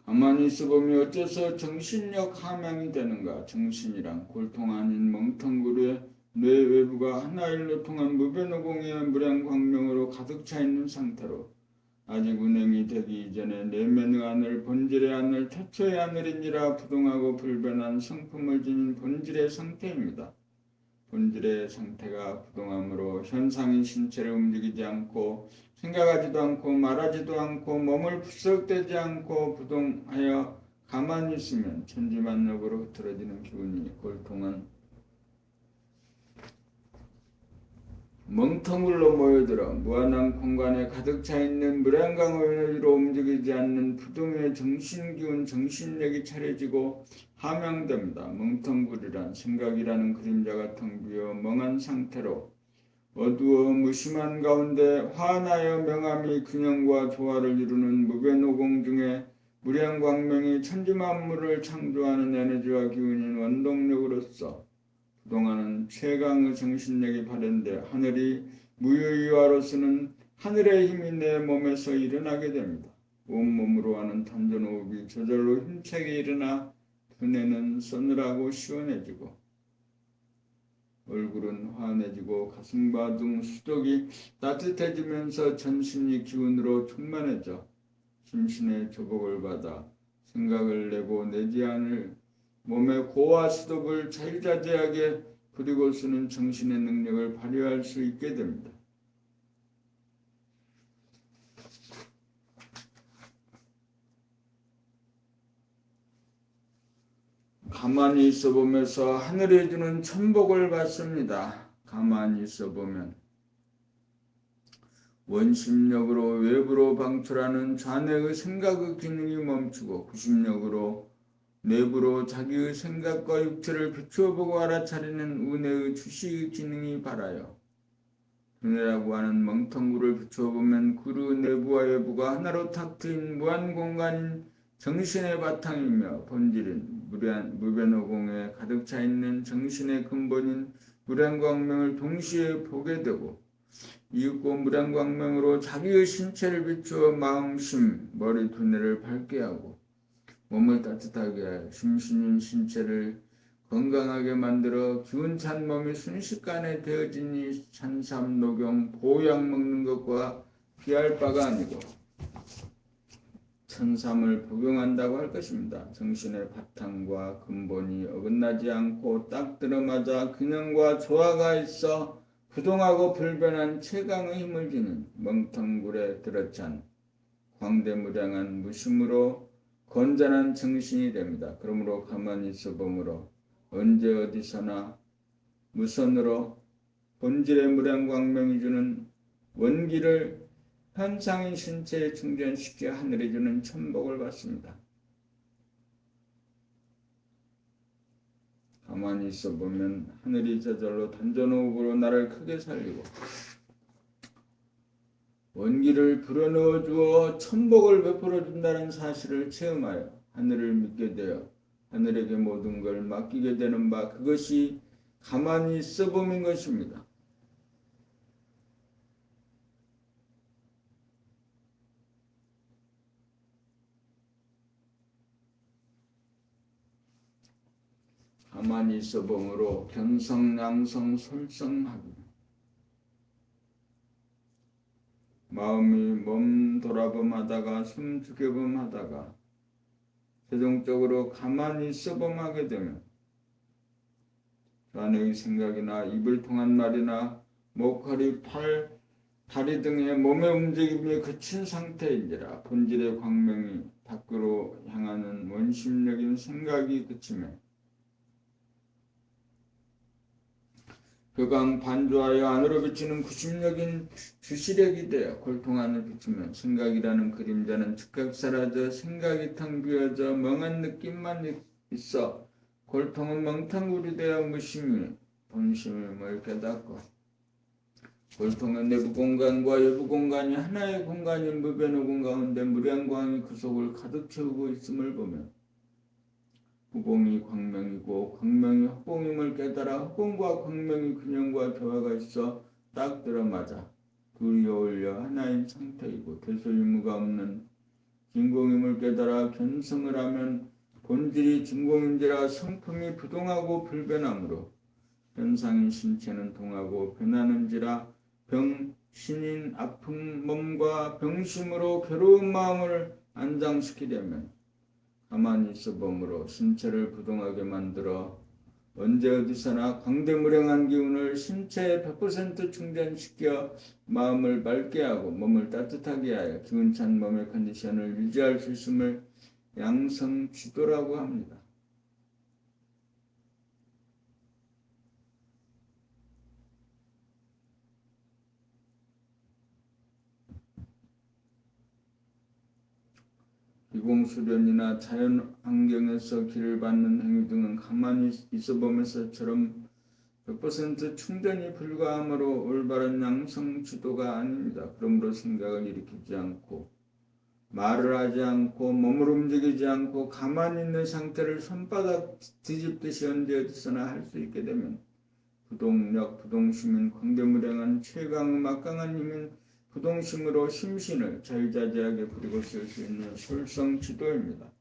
가만히 있어보면 어째서 정신력 함양이 되는가? 정신이란 골통 아닌 멍텅구리의 뇌 외부가 하나일로 통한 무변오공의 무량광명으로 가득 차 있는 상태로 아직 운행이 되기 이전에 내면의 하늘, 본질의 하늘, 태초의 하늘이니라 부동하고 불변한 성품을 지닌 본질의 상태입니다. 본질의 상태가 부동함으로 현상인 신체를 움직이지 않고 생각하지도 않고 말하지도 않고 몸을 부석대지 않고 부동하여 가만히 있으면 천지만력으로 흐트러지는 기운이 골통한 멍텅굴로 모여들어 무한한 공간에 가득 차있는 무량강의 에너지로 움직이지 않는 부동의 정신기운, 정신력이 차려지고 함양됩니다. 멍텅굴이란 생각이라는 그림자가 텅 비어 멍한 상태로 어두워 무심한 가운데 환하여 명암이 균형과 조화를 이루는 무변오공 중에 무량광명이 천지만물을 창조하는 에너지와 기운인 원동력으로서 부동하는 최강의 정신력이 발현돼 하늘이 무유의화로서는 하늘의 힘이 내 몸에서 일어나게 됩니다. 온몸으로 하는 단전호흡이 저절로 힘차게 일어나 두뇌는 서늘하고 시원해지고 얼굴은 환해지고 가슴과 등 수족이 따뜻해지면서 전신이 기운으로 충만해져 심신의 조복을 받아 생각을 내고 내지 않을 몸의 고와 수독을 자유자재하게 부리고 쓰는 정신의 능력을 발휘할 수 있게 됩니다. 가만히 있어보면서 하늘이 주는 천복을 받습니다. 가만히 있어보면 원심력으로 외부로 방출하는 좌뇌의 생각의 기능이 멈추고 구심력으로 내부로 자기의 생각과 육체를 비추어보고 알아차리는 우뇌의 주시의 기능이 발하여 두뇌라고 하는 멍텅구를 비추어보면 그의 내부와 외부가 하나로 탁 트인 무한공간인 정신의 바탕이며 본질인 무변오공에 가득 차있는 정신의 근본인 무량광명을 동시에 보게 되고 이윽고 무량광명으로 자기의 신체를 비추어 마음, 심, 머리, 두뇌를 밝게 하고 몸을 따뜻하게 하여 심신인 신체를 건강하게 만들어 기운찬 몸이 순식간에 되어지니 찬삼, 녹용, 보약 먹는 것과 비할 바가 아니고 천삼을 복용한다고 할 것입니다. 정신의 바탕과 근본이 어긋나지 않고 딱 들어맞아 균형과 조화가 있어 부동하고 불변한 최강의 힘을 지닌 멍텅굴에 들어찬 광대무량한 무심으로 건전한 정신이 됩니다. 그러므로 가만히 있어보므로 언제 어디서나 무선으로 본질의 무량광명이 주는 원기를 현상인 신체에 충전시켜 하늘이 주는 천복을 받습니다. 가만히 있어보면 하늘이 저절로 단전호흡으로 나를 크게 살리고 원기를 불어넣어 주어 천복을 베풀어 준다는 사실을 체험하여 하늘을 믿게 되어 하늘에게 모든 걸 맡기게 되는 바 그것이 가만히 있어봄인 것입니다. 가만히 있어 봄으로 견성, 양성, 솔성하기. 마음이 몸 돌아봄하다가 숨 죽여봄하다가 최종적으로 가만히 있어 봄하게 되면 그 안의 생각이나 입을 통한 말이나 목, 허리, 팔, 다리 등의 몸의 움직임이 그친 상태인지라 본질의 광명이 밖으로 향하는 원심력인 생각이 그치며 그강 반조하여 안으로 비치는 구심력인 주시력이 되어 골통 안을 비추면 생각이라는 그림자는 즉각 사라져 생각이 텅 비어져 멍한 느낌만 있어 골통은 멍텅구리 되어 무심히 본심임을 깨닫고 골통의 내부 공간과 외부 공간이 하나의 공간인 무변호공 가운데 무량광이 그 속을 가득 채우고 있음을 보면 후공이 광명이고 광명이 후공임을 깨달아 후공과 광명이 균형과 조화가 있어 딱 들어맞아 둘이 어울려 하나인 상태이고 대소유무가 없는 진공임을 깨달아 견성을 하면 본질이 진공인지라 성품이 부동하고 불변하므로 현상인 신체는 동하고 변하는지라 병신인 아픈 몸과 병심으로 괴로운 마음을 안장시키려면 가만히 있어 봄으로 신체를 부동하게 만들어 언제 어디서나 광대무량한 기운을 신체에 100% 충전시켜 마음을 맑게 하고 몸을 따뜻하게 하여 기운찬 몸의 컨디션을 유지할 수 있음을 양성지도라고 합니다. 비공수련이나 자연환경에서 길을 받는 행위 등은 가만히 있어보면서처럼 100% 충전이 불가하므로 올바른 양성지도가 아닙니다. 그러므로 생각을 일으키지 않고 말을 하지 않고 몸을 움직이지 않고 가만히 있는 상태를 손바닥 뒤집듯이 언제 어디서나 할 수 있게 되면 부동력, 부동심인 광대무량한 최강음악강한 힘인 부동심으로 심신을 자유자재하게 부리고 쓸 수 있는 솔성지도입니다.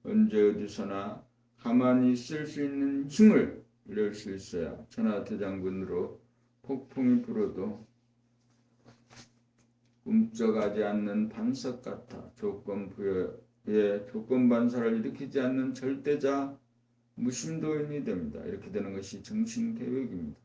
언제 어디서나 가만히 있을 수 있는 힘을 이룰 수 있어야 천하대장군으로 폭풍이 불어도 꿈쩍하지 않는 반석 같아 조건 부여에 조건 반사를 일으키지 않는 절대자 무심도인이 됩니다. 이렇게 되는 것이 정신개혁입니다.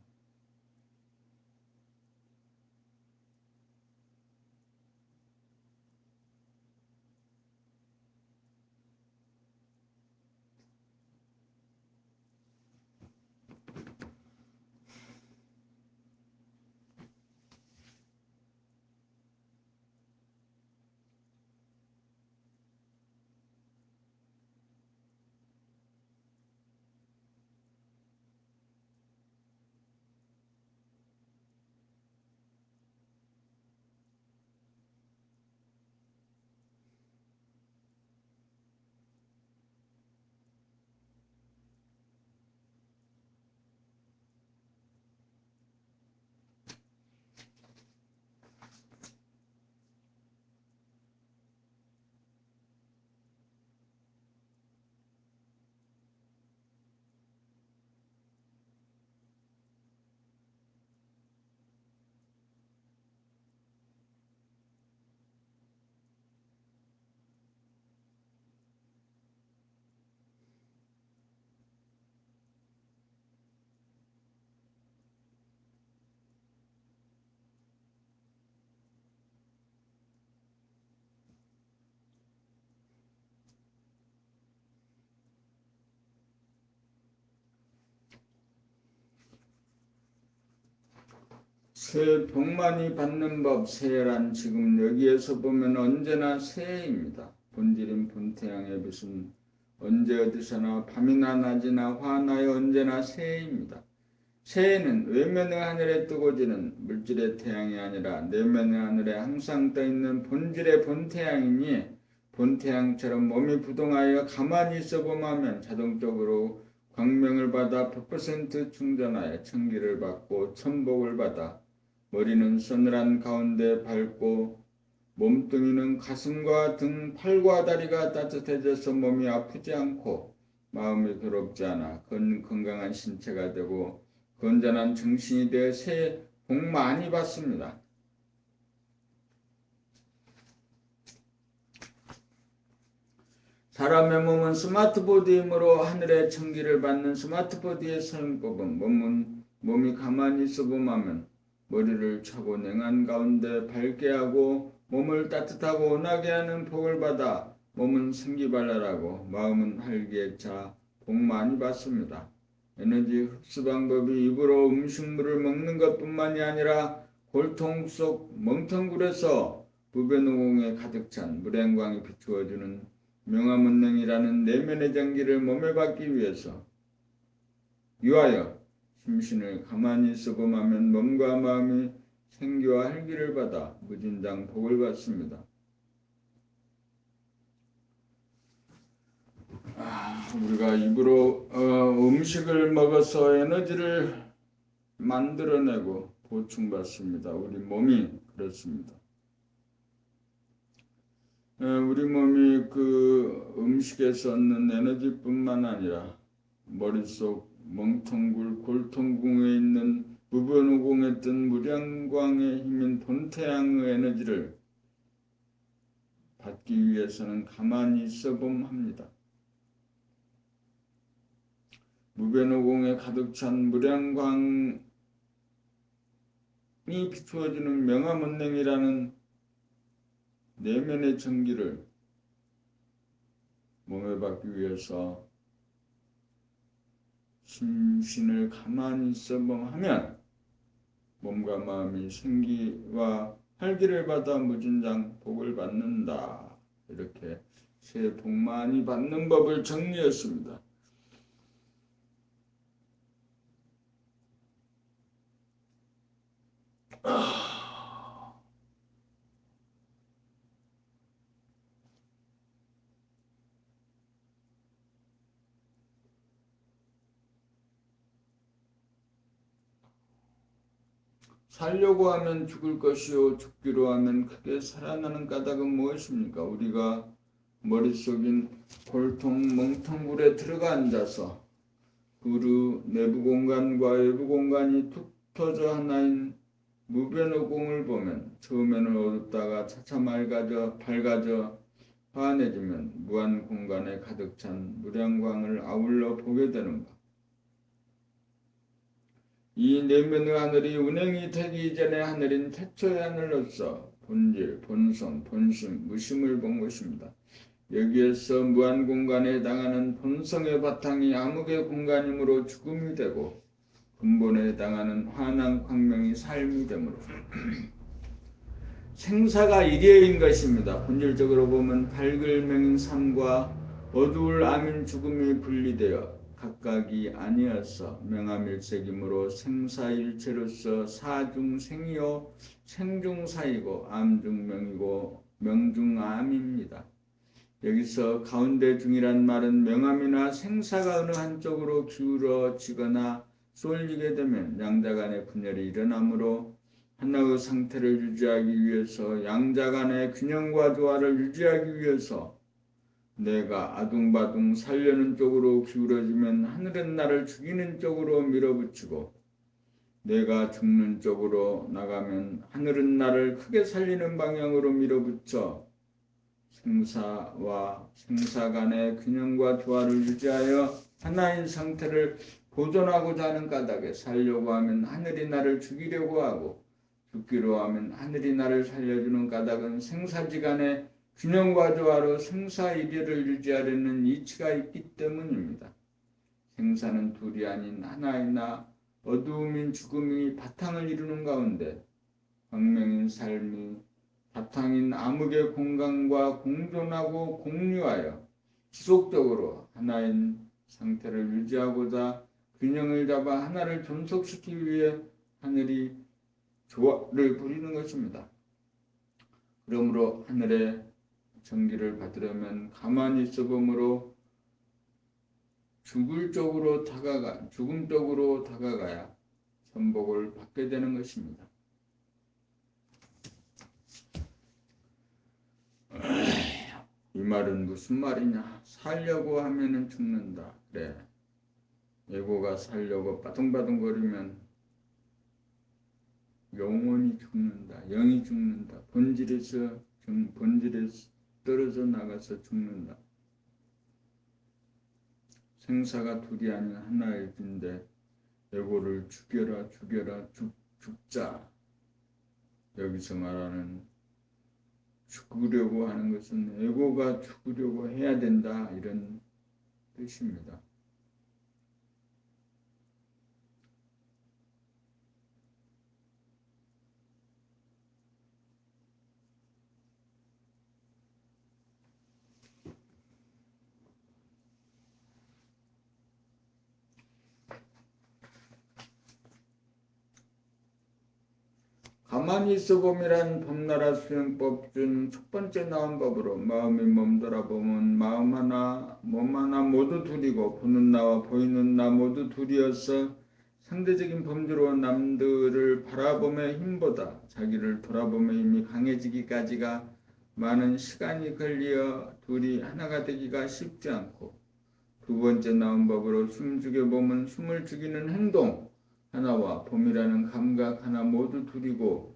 새해 복 많이 받는 법, 새해란 지금 여기에서 보면 언제나 새해입니다. 본질인 본태양의 빛은 언제 어디서나 밤이나 낮이나 화나여 언제나 새해입니다. 새해는 외면의 하늘에 뜨고 지는 물질의 태양이 아니라 내면의 하늘에 항상 떠있는 본질의 본태양이니 본태양처럼 몸이 부동하여 가만히 있어 보면 자동적으로 광명을 받아 100% 충전하여 천기를 받고 천복을 받아 머리는 서늘한 가운데 밝고 몸뚱이는 가슴과 등, 팔과 다리가 따뜻해져서 몸이 아프지 않고 마음이 괴롭지 않아 건강한 신체가 되고 건전한 정신이 되어 새해 복 많이 받습니다. 사람의 몸은 스마트보디이므로 하늘의 청기를 받는 스마트보디의 사용법은 몸이 가만히 있어 보면 머리를 차고 냉한 가운데 밝게 하고 몸을 따뜻하고 온하게 하는 복을 받아 몸은 생기발랄하고 마음은 활기에 차 복 많이 받습니다. 에너지 흡수 방법이 입으로 음식물을 먹는 것뿐만이 아니라 골통 속 멍텅굴에서 무변오공에 가득 찬 물행광이 비추어주는 명화문능이라는 내면의 전기를 몸에 받기 위하여 심신을 가만히 수범하면 몸과 마음이 생기와 활기를 받아 무진장 복을 받습니다. 우리가 입으로 음식을 먹어서 에너지를 만들어내고 보충받습니다. 우리 몸이 그렇습니다. 우리 몸이 그 음식에서 얻는 에너지뿐만 아니라 머릿속 멍텅굴 골통궁에 있는 무변오공에 뜬 무량광의 힘인 본태양의 에너지를 받기 위해서는 가만히 있어봄 합니다. 무변오공에 가득 찬 무량광이 비추어주는 명화문능이라는 내면의 전기를 몸에 받기 위해서 심신을 가만히 있어봄하면 몸과 마음이 생기와 활기를 받아 무진장 복을 받는다. 이렇게 새해 복 많이 받는 법을 정리했습니다. 살려고 하면 죽을 것이요 죽기로 하면 크게 살아나는 까닭은 무엇입니까? 우리가 머릿속인 골통 멍텅굴에 들어가 앉아서 그 내부 공간과 외부 공간이 툭 터져 하나인 무변오공을 보면 처음에는 어둡다가 차차 밝아져 환해지면 무한 공간에 가득 찬 무량광을 아울러 보게 되는가. 이 내면의 하늘이 운행이 되기 이전의 하늘인 태초의 하늘로서 본질, 본성, 본심, 무심을 본 것입니다. 여기에서 무한 공간에 해당하는 본성의 바탕이 암흑의 공간이므로 죽음이 되고 근본에 해당하는 환한 광명이 삶이 되므로 생사가 일회인 것입니다. 본질적으로 보면 밝을 명인 삶과 어두울 암인 죽음이 분리되어 각각이 아니어서 명암일색이므로 생사일체로서 사중생이요 생중사이고 암중명이고 명중암입니다. 여기서 가운데 중이란 말은 명암이나 생사가 어느 한쪽으로 기울어지거나 쏠리게 되면 양자 간의 분열이 일어나므로 하나의 상태를 유지하기 위해서 양자 간의 균형과 조화를 유지하기 위해서 내가 아둥바둥 살려는 쪽으로 기울어지면 하늘은 나를 죽이는 쪽으로 밀어붙이고 내가 죽는 쪽으로 나가면 하늘은 나를 크게 살리는 방향으로 밀어붙여 생사와 생사 간의 균형과 조화를 유지하여 하나인 상태를 보존하고자 하는 까닭에 살려고 하면 하늘이 나를 죽이려고 하고 죽기로 하면 하늘이 나를 살려주는 까닭은 생사지간의 균형과 조화로 생사이별을 유지하려는 이치가 있기 때문입니다. 생사는 둘이 아닌 하나이나 어두움인 죽음이 바탕을 이루는 가운데 광명인 삶이 바탕인 암흑의 공간과 공존하고 공유하여 지속적으로 하나인 상태를 유지하고자 균형을 잡아 하나를 존속시키기 위해 하늘이 조화를 부리는 것입니다. 그러므로 하늘의 전기를 받으려면 가만히 있어봄으로 죽음 쪽으로 다가가야 선복을 받게 되는 것입니다. 이 말은 무슨 말이냐? 살려고 하면은 죽는다. 그래. 에고가 살려고 빠둥빠둥거리면 영원히 죽는다. 영이 죽는다. 본질에서 떨어져 나가서 죽는다. 생사가 둘이 아닌 하나의 인데 에고를 죽여라 죽자. 여기서 말하는 죽으려고 하는 것은 에고가 죽으려고 해야 된다 이런 뜻입니다. 가만히 있어봄이란 법나라 수행법 중 첫 번째 나온 법으로 마음이 멈돌아 보면 마음 하나 몸 하나 모두 둘이고 보는 나와 보이는 나 모두 둘이어서 상대적인 범주로 남들을 바라봄의 힘보다 자기를 돌아봄의 힘이 강해지기까지가 많은 시간이 걸려 둘이 하나가 되기가 쉽지 않고 두 번째 나온 법으로 숨 죽여보면 숨을 죽이는 행동 하나와 봄이라는 감각 하나 모두 둘이고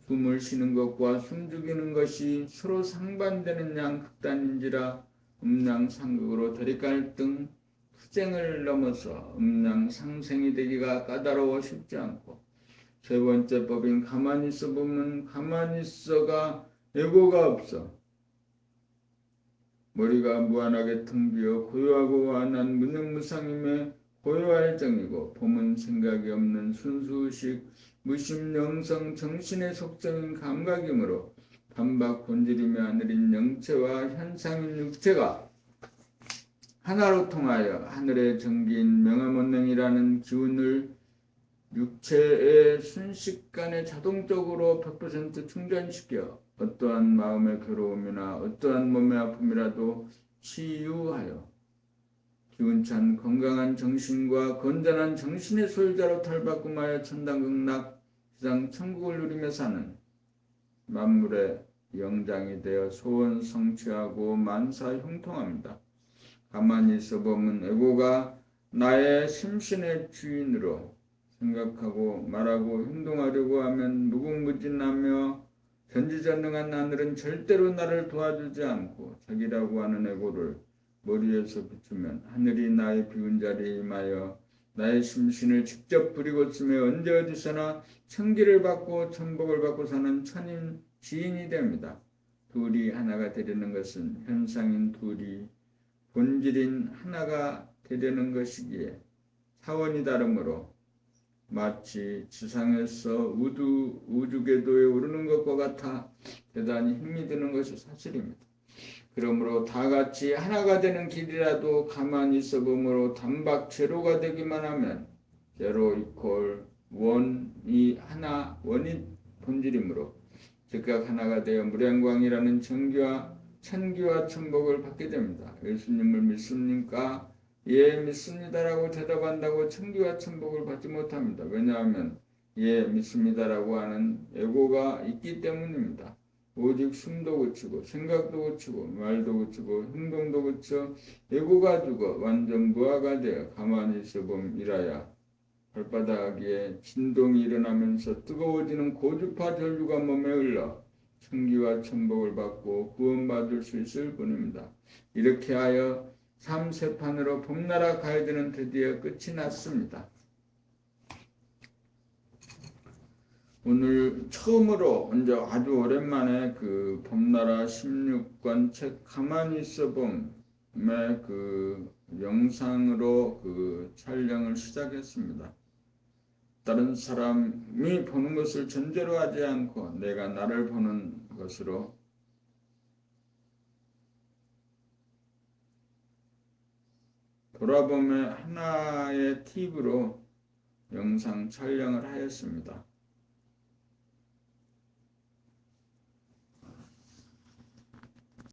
숨을 쉬는 것과 숨 죽이는 것이 서로 상반되는 양 극단인지라 음양상극으로 대립갈등 투쟁을 넘어서 음양상생이 되기가 까다로워 쉽지 않고 세 번째 법인 가만히 있어보면 가만히 있어가 에고가 없어 머리가 무한하게 텅 비어 고요하고 완한 무념무상임에 고요할 정이고 봄은 생각이 없는 순수의식 무심영성 정신의 속성인 감각이므로 반박 본질이며 느린 영체와 현상인 육체가 하나로 통하여 하늘의 정기인 명암원능이라는 기운을 육체의 순식간에 자동적으로 100% 충전시켜 어떠한 마음의 괴로움이나 어떠한 몸의 아픔이라도 치유하여 기운찬 건강한 정신과 건전한 정신의 소유자로 탈바꿈하여 천당극락 지상 천국을 누리며 사는 만물의 영장이 되어 소원 성취하고 만사 형통합니다. 가만히 있어보면 에고가 나의 심신의 주인으로 생각하고 말하고 행동하려고 하면 무궁무진하며 전지전능한 하늘은 절대로 나를 도와주지 않고 자기라고 하는 에고를 머리에서 비추면 하늘이 나의 비운 자리에 임하여 나의 심신을 직접 부리고 쓰며 언제 어디서나 천기를 받고 천복을 받고 사는 천인 지인이 됩니다. 둘이 하나가 되려는 것은 현상인 둘이 본질인 하나가 되려는 것이기에 차원이 다르므로 마치 지상에서 우주궤도에 오르는 것과 같아 대단히 힘이 드는 것이 사실입니다. 그러므로 다같이 하나가 되는 길이라도 가만히 있어보므로 단박 제로가 되기만 하면 제로 이퀄 원이 하나 원이 본질이므로 즉각 하나가 되어 무량광이라는 천기와 천복을 받게 됩니다. 예수님을 믿습니까? 예 믿습니다라고 대답한다고 천기와 천복을 받지 못합니다. 왜냐하면 예 믿습니다라고 하는 에고가 있기 때문입니다. 오직 숨도 그치고 생각도 그치고 말도 그치고 행동도 그쳐 에고가 죽어 완전 무아가 되어 가만히 있어봄이라야 발바닥에 진동이 일어나면서 뜨거워지는 고주파 전류가 몸에 흘러 천기와 천복을 받고 구원받을 수 있을 뿐입니다. 이렇게 하여 삼세판으로 봄나라 가이드는 드디어 끝이 났습니다. 오늘 처음으로 이제 아주 오랜만에 그 봄나라 16권 책 가만히 있어봄의 그 영상으로 그 촬영을 시작했습니다. 다른 사람이 보는 것을 전제로 하지 않고 내가 나를 보는 것으로 돌아봄의 하나의 팁으로 영상 촬영을 하였습니다.